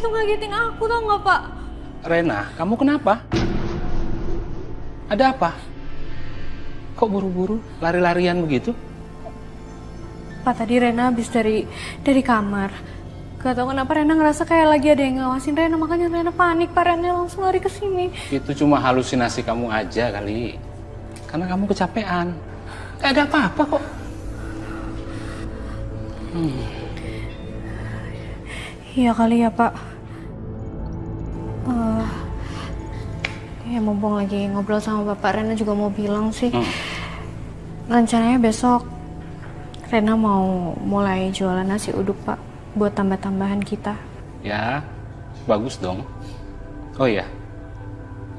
itu ngagetin aku, tau nggak Pak? Rena, kamu kenapa? Ada apa? Kok buru-buru lari-larian begitu? Pak, tadi Rena habis dari kamar. Gak tau kenapa Rena ngerasa kayak lagi ada yang ngawasin Rena, makanya Rena panik. Pak, Rena langsung lari ke sini. Itu cuma halusinasi kamu aja kali. Karena kamu kecapean. Gak ada apa-apa kok. Iya kali ya Pak. Ya mumpung lagi ngobrol sama Bapak, Rena juga mau bilang sih. Rencananya besok Rena mau mulai jualan nasi uduk Pak, buat tambah-tambahan kita. Ya, bagus dong. Oh iya,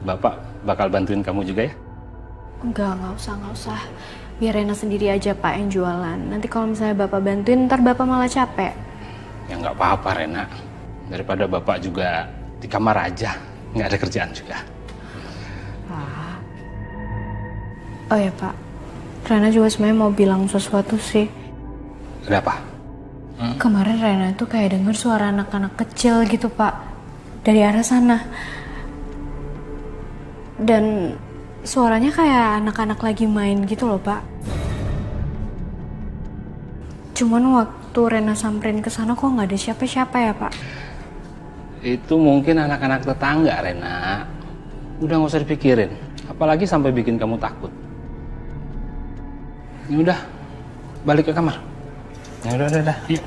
Bapak bakal bantuin kamu juga ya? Enggak usah. Biar Rena sendiri aja Pak yang jualan. Nanti kalau misalnya Bapak bantuin, ntar Bapak malah capek. Ya nggak apa-apa Rena. Daripada Bapak juga di kamar aja, nggak ada kerjaan juga. Oh ya Pak, Rena juga sebenarnya mau bilang sesuatu sih. Ada apa? Kemarin Rena tuh kayak denger suara anak-anak kecil gitu Pak, dari arah sana. Dan suaranya kayak anak-anak lagi main gitu loh Pak. Cuman waktu Rena samperin ke sana kok nggak ada siapa-siapa ya Pak? Itu mungkin anak-anak tetangga Rena. Udah nggak usah dipikirin. Apalagi sampai bikin kamu takut. Ya udah, balik ke kamar. Ya udah. Yuk.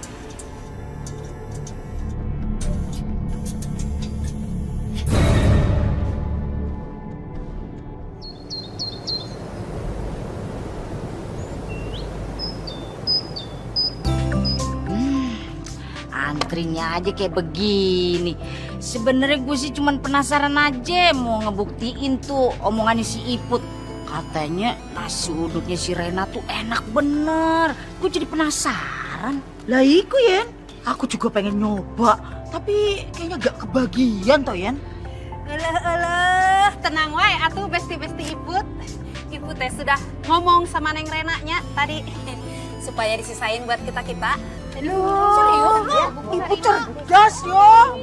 Antrinya aja kayak begini. Sebenarnya gue sih cuman penasaran aja mau ngebuktiin tuh omongannya si Iput. Katanya nasi uduknya si Rena tuh enak bener. Gue jadi penasaran. Lah iku Yen, aku juga pengen nyoba, tapi kayaknya gak kebagian toh Yen. Alah, tenang wae atuh besti-besti Iput. Iput teh sudah ngomong sama Neng Renanya tadi supaya disisain buat kita-kita. Serius? Ibu cerdas yo.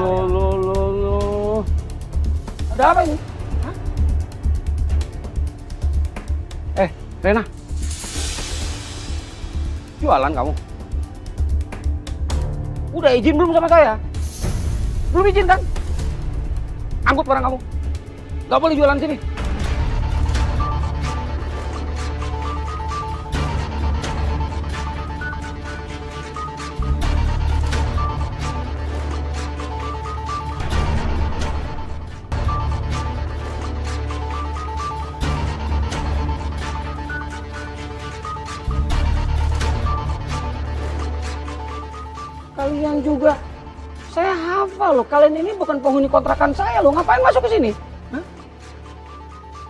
Loh. Ada apa ini? Hah? Rena. Jualan kamu? Udah izin belum sama saya? Belum izin kan? Angkut barang kamu. Gak boleh jualan sini. Kalian juga, saya hafal loh. Kalian ini bukan penghuni kontrakan saya loh. Ngapain masuk ke sini? Hah?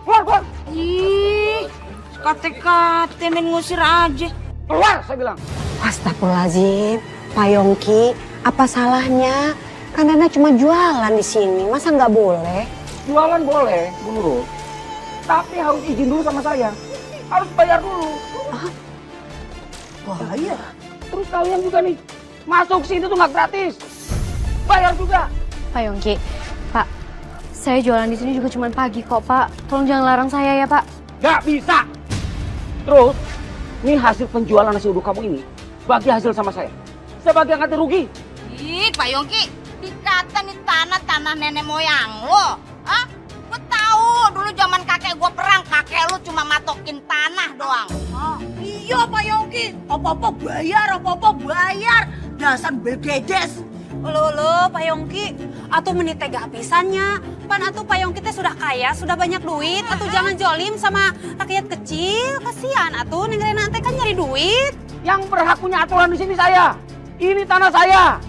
Keluar. Ih, kate-kate main ngusir aja. Keluar, saya bilang. Astagfirullahaladzim, Pak Yongki, apa salahnya? Kan Rena cuma jualan di sini, masa nggak boleh? Jualan boleh, Bu Nurul. Tapi harus izin dulu sama saya. Harus bayar dulu. Bahaya. Terus kalian juga nih, masuk sini tuh nggak gratis. Bayar juga. Pak Yongki, Pak, saya jualan di sini juga cuma pagi kok Pak. Tolong jangan larang saya ya Pak. Nggak bisa. Terus, ini hasil penjualan nasi uduk kamu ini, bagi hasil sama saya. Saya bagi yang ganti rugi. Ih, Pak Yongki, dikata nih tanah nenek moyang lo. Hah? Gue tahu dulu zaman kakek gue perang, kakek lu cuma matokin tanah doang. Iya Pak Yongki, apa-apa bayar. Dasar begedes. Ulu Pak Yongki, atuh menit tega pisannya. Pan atuh Pak Yongki teh sudah kaya, sudah banyak duit. Atuh jangan jolim sama rakyat kecil. Kasihan atuh Neng Rena teh kan nyari duit. Yang berhak punya aturan di sini saya. Ini tanah saya.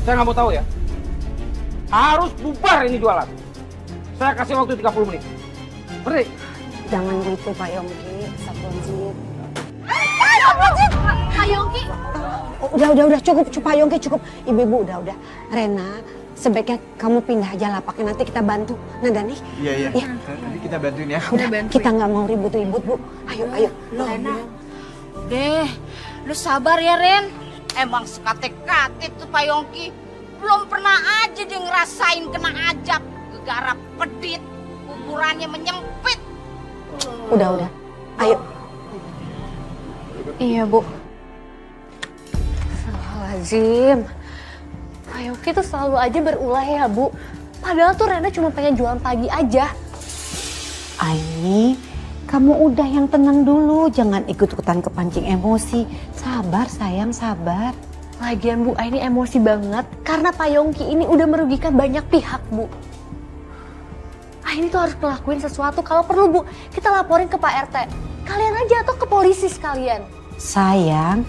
Saya nggak mau tahu ya. Harus bubar ini jualan. Saya kasih waktu 30 menit. Berhenti. Jangan gitu Pak Yongki, astagfirullahaladzim. Pak Yongki. Udah, cukup Pak Yongki, cukup. Ibu-ibu udah. Rena, sebaiknya kamu pindah aja lapaknya, nanti kita bantu. Nada nih. Iya. Nanti kita bantuin ya. Udah, kita nggak mau ribut-ribut Bu. Ayo. Rena, deh, lu sabar ya Ren. Emang sekate-kate tuh Pak Yongki. Belum pernah aja dia ngerasain kena ajab. Gegara pedit, kuburannya menyempit. Udah. Ayo. Iya, Bu. Astagfirullahaladzim. Pak Yongki tuh selalu aja berulah ya, Bu. Padahal tuh Rena cuma pengen jualan pagi aja. Aini, kamu udah yang tenang dulu. Jangan ikut-ikutan kepancing emosi. Sabar sayang, sabar. Lagian Bu, Aini emosi banget karena Pak Yongki ini udah merugikan banyak pihak, Bu. Aini tuh harus ngelakuin sesuatu. Kalau perlu, Bu, kita laporin ke Pak RT. Kalian aja atau ke polisi sekalian. Sayang,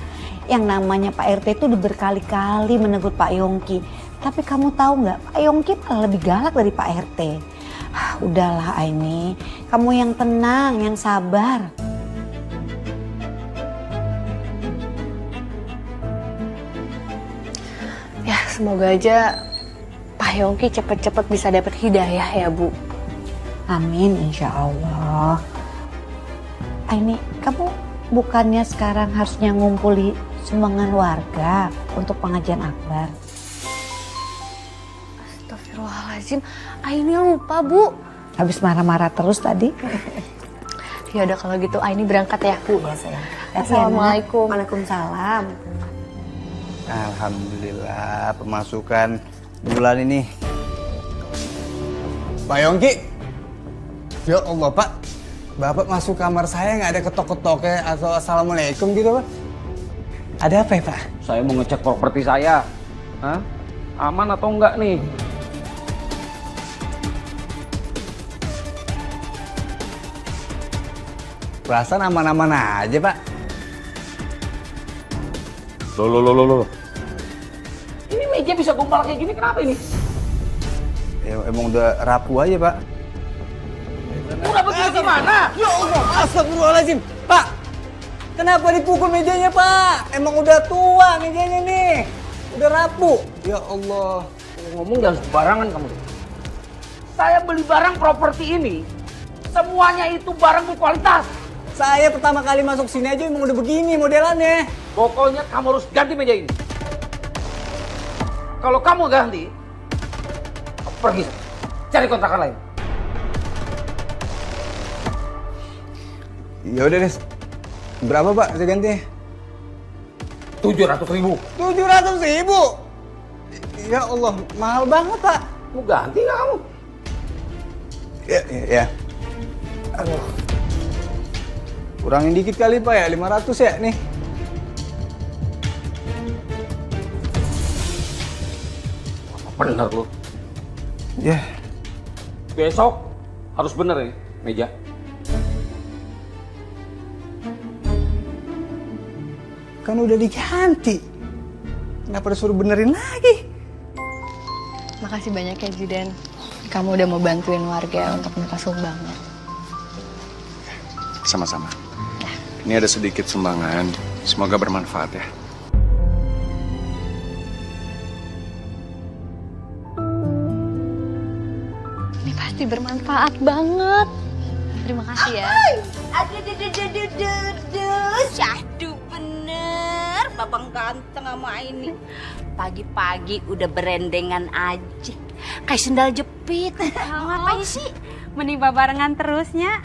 yang namanya Pak RT itu udah berkali-kali menegur Pak Yongki. Tapi kamu tahu nggak, Pak Yongki malah lebih galak dari Pak RT. Udahlah Aini, kamu yang tenang, yang sabar. Ya, semoga aja Pak Yongki cepet-cepet bisa dapet hidayah ya, Bu. Amin, insya Allah. Aini, kamu bukannya sekarang harusnya ngumpuli sumbangan warga untuk pengajian akbar? Astagfirullahaladzim, Aini lupa, Bu. Habis marah-marah terus tadi. Ya udah kalau gitu Aini berangkat ya, Bu. Ya sayang. Assalamualaikum. Waalaikumsalam. Alhamdulillah pemasukan bulan ini. Pak Yongki. Ya Allah Pak. Bapak masuk kamar saya nggak ada ketok-ketoknya atau assalamualaikum gitu Pak. Ada apa ya Pak? Saya mau ngecek properti saya. Hah? Aman atau enggak nih? Perasaan aman-aman aja Pak. Loh. Ini meja bisa gumpal kayak gini, kenapa ini? Ya, emang udah rapuh aja Pak. Udah begini gimana? Ya Allah, astagfirullahaladzim. Pak, kenapa dipukul mejanya Pak? Emang udah tua mejanya nih. Udah rapuh. Ya Allah. Ngomong jangan sembarangan kamu. Saya beli barang properti ini, semuanya itu barang berkualitas. Saya pertama kali masuk sini aja emang udah begini modelannya. Pokoknya kamu harus ganti meja ini. Kalau kamu ganti, pergi. Cari kontrakan lain. Ya udah deh. Berapa Pak saya gantinya? 700.000. 700.000. Ya Allah, mahal banget Pak. Mau ganti nggak kamu? Ya. Aduh. Kurangin dikit kali Pak ya, 500 ya nih. Bener lu. Ya. Besok harus bener ya meja. Kan udah diganti. Kenapa disuruh benerin lagi? Makasih banyak ya, Judan. Kamu udah mau bantuin warga untuk minta sumbangan. Sama-sama. Ini ada sedikit sumbangan. Semoga bermanfaat ya. Ini pasti bermanfaat banget. Terima kasih ya. Aduh, syahdu bener. Babang ganteng sama ini. Pagi-pagi udah berendengan aja. Kayak sendal jepit. Ngapain sih? Meniba barengan terusnya.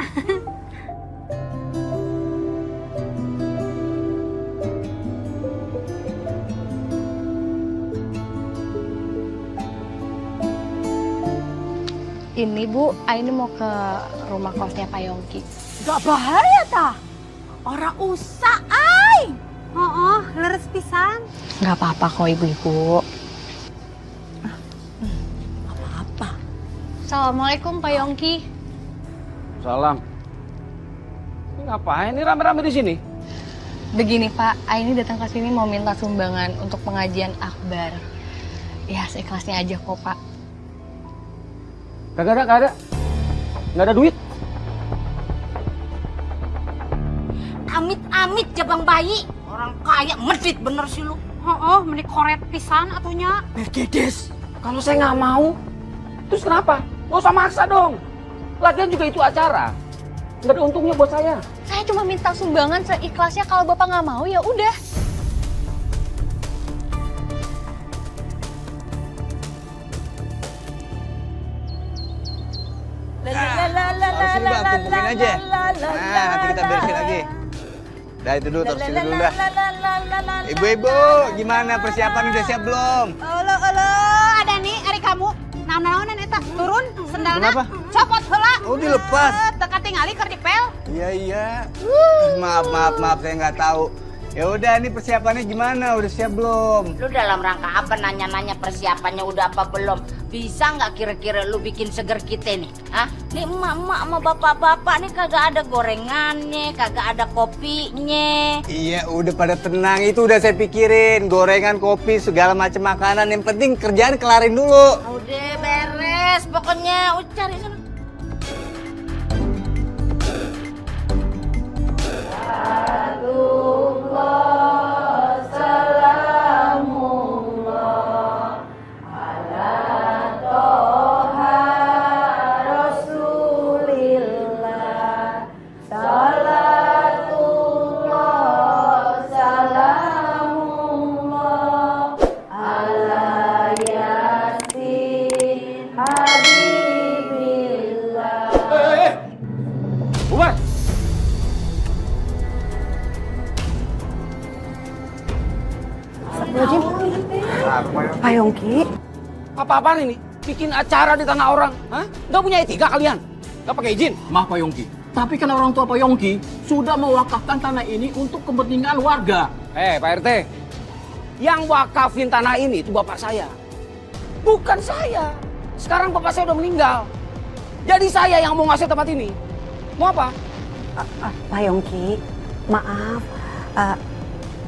Ini Bu, Aini mau ke rumah kosnya Pak Yongki. Gak bahaya tah? Orang usah ay. Leres pisan. Gak apa-apa kok ibu-ibu. Apa? Assalamualaikum Pak Yongki. Salam. Ini ngapain ini rame-rame di sini? Begini Pak, Aini datang ke sini mau minta sumbangan untuk pengajian akbar. Ya seikhlasnya aja kok Pak. Gak ada. Nggak ada duit. Amit-amit jabang bayi. Orang kaya medit bener sih lu. Menik koret pisan atunya. Mercedes. Kalau saya nggak mau, terus kenapa? Nggak usah maksa dong. Lagian juga itu acara. Nggak ada untungnya buat saya. Saya cuma minta sumbangan seikhlasnya, kalau Bapak nggak mau ya udah. Bang, tumpukin aja. Nah, nanti kita beresin lagi. Dah itu dulu, terus itu dulu dah. Ibu-ibu, gimana persiapan udah siap belum? Olo, ada nih, hari kamu. Naon-naonan eta, turun, sendalna, Kenapa? copot heula. Oh, dilepas. Teka tingali keur dipel. Iya. Maaf, saya nggak tahu. Ya udah, ini persiapannya gimana? Udah siap belum? Lu dalam rangka apa nanya-nanya persiapannya udah apa belum? Bisa nggak kira-kira lu bikin seger kita nih? Hah? Nih emak-emak sama bapak-bapak nih kagak ada gorengannya, kagak ada kopinya. Iya, udah pada tenang. Itu udah saya pikirin. Gorengan, kopi, segala macam makanan. Yang penting kerjaan kelarin dulu. Udah beres, pokoknya cari sana. Bubar. Pak Yongki, Apa-apaan ini? Bikin acara di tanah orang? Hah? Nggak punya etika kalian? Nggak pakai izin? Maaf Pak Yongki, tapi kan orang tua Pak Yongki sudah mewakafkan tanah ini untuk kepentingan warga. Pak RT, yang wakafin tanah ini itu bapak saya. Bukan saya. Sekarang bapak saya udah meninggal. Jadi saya yang mau ngasih tempat ini. Mau apa? Pak Yongki, maaf.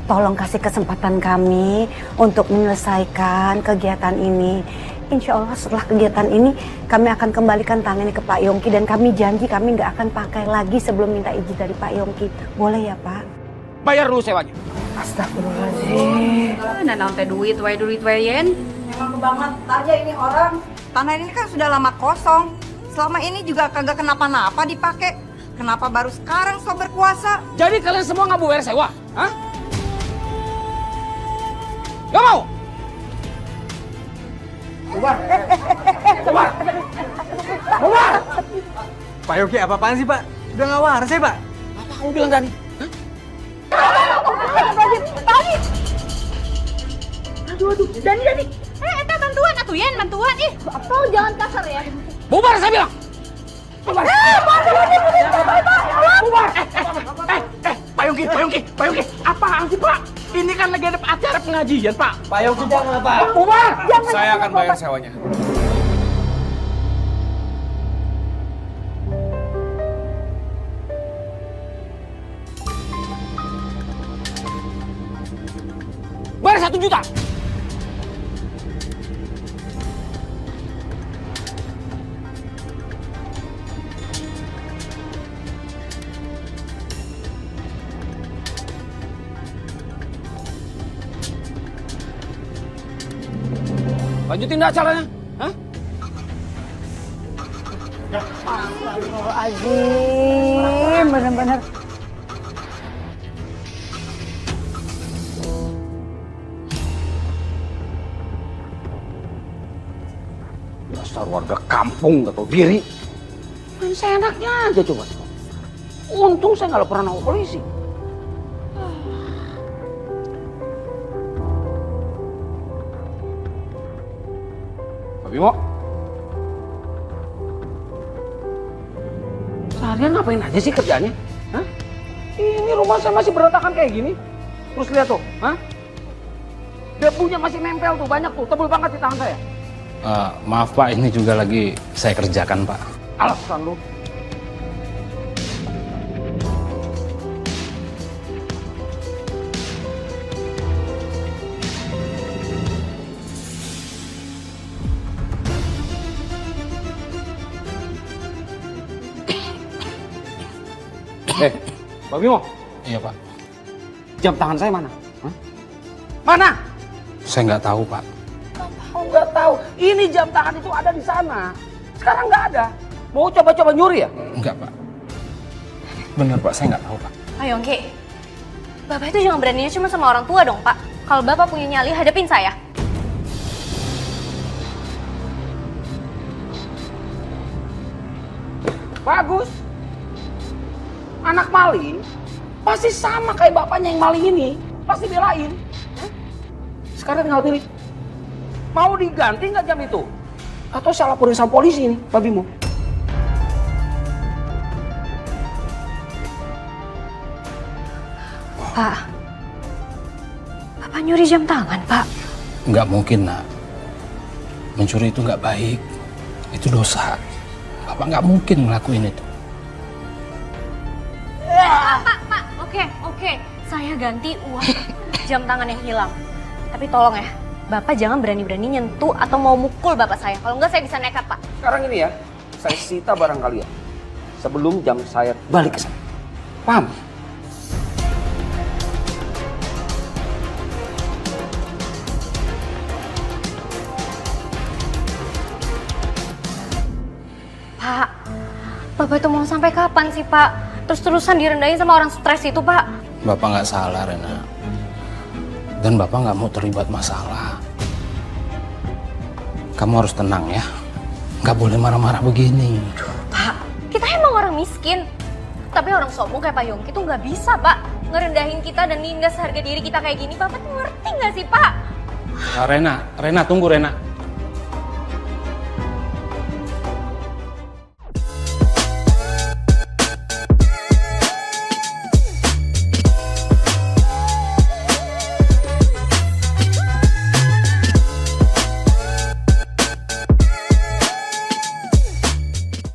Tolong kasih kesempatan kami untuk menyelesaikan kegiatan ini. Insya Allah setelah kegiatan ini kami akan kembalikan tanah ini ke Pak Yongki dan kami janji kami nggak akan pakai lagi sebelum minta izin dari Pak Yongki. Boleh ya Pak? Bayar dulu sewanya. Astagfirullahaladzim. Nah, teh duit wae yen. Memang kebanget aja ini orang. Tanah ini kan sudah lama kosong. Selama ini juga kagak kenapa-napa dipakai. Kenapa baru sekarang so berkuasa? Jadi kalian semua nggak mau bayar sewa? Hah? Gak mau? Bubar! Bubar! Bubar! Pak Yogi, apa-apaan sih Pak? Udah nggak waras ya Pak? Apa kamu bilang tadi? Hah? Aduh, Dani. Eta bantuan atuh yen, bantuan. Ih, apa jangan kasar ya. Bubar saya bilang! Bubar! Bubar! Pak Yongki, apaan sih Pak? Ini kan lagi ada acara pengajian Pak. Pak Yogi jangan Pak. Bubar! Saya akan bayar sewanya. Bayar 1 juta! Lanjutin dah acaranya. Hah? Astagfirullahaladzim, bener-bener. Dasar warga kampung gak tau diri. Main seenaknya aja coba. Untung saya nggak pernah nangkep polisi. Pak Bimo, seharian ngapain aja sih kerjanya? Hah? Ini rumah saya masih berantakan kayak gini. Terus lihat tuh, hah? Debunya masih nempel tuh, banyak tuh, tebel banget di tangan saya. Maaf Pak, ini juga lagi saya kerjakan Pak. Alasan lu. Pak Bimo. Iya Pak. Jam tangan saya mana? Hah? Mana? Saya nggak tahu Pak. Nggak tahu. Ini jam tangan itu ada di sana. Sekarang nggak ada. Mau coba-coba nyuri ya? Enggak Pak. Bener Pak, saya nggak tahu Pak. Pak Yongki, Bapak itu jangan beraninya cuma sama orang tua dong Pak. Kalau Bapak punya nyali, hadapin saya. Bagus. Anak maling pasti sama kayak bapaknya yang maling ini, pasti belain. Sekarang tinggal pilih, mau diganti nggak jam itu? Atau saya laporin sama polisi nih, babimu? Pak, Bapak nyuri jam tangan, Pak. Nggak mungkin, nak. Mencuri itu nggak baik. Itu dosa. Bapak nggak mungkin ngelakuin itu. Pak, oke. Saya ganti uang jam tangan yang hilang. Tapi tolong ya, Bapak jangan berani-berani nyentuh atau mau mukul Bapak saya. Kalau nggak saya bisa nekat, Pak. Sekarang ini ya, saya sita barang kalian sebelum jam saya balik ke sana. Paham? Pak, Bapak itu mau sampai kapan sih, Pak? Terus-terusan direndahin sama orang stres itu, Pak. Bapak nggak salah, Rena. Dan Bapak nggak mau terlibat masalah. Kamu harus tenang ya. Nggak boleh marah-marah begini. Pak, kita emang orang miskin. Tapi orang sombong kayak Pak Yongki tuh nggak bisa, Pak. Ngerendahin kita dan nindas harga diri kita kayak gini. Bapak tuh ngerti nggak sih, Pak? Rena, tunggu Rena.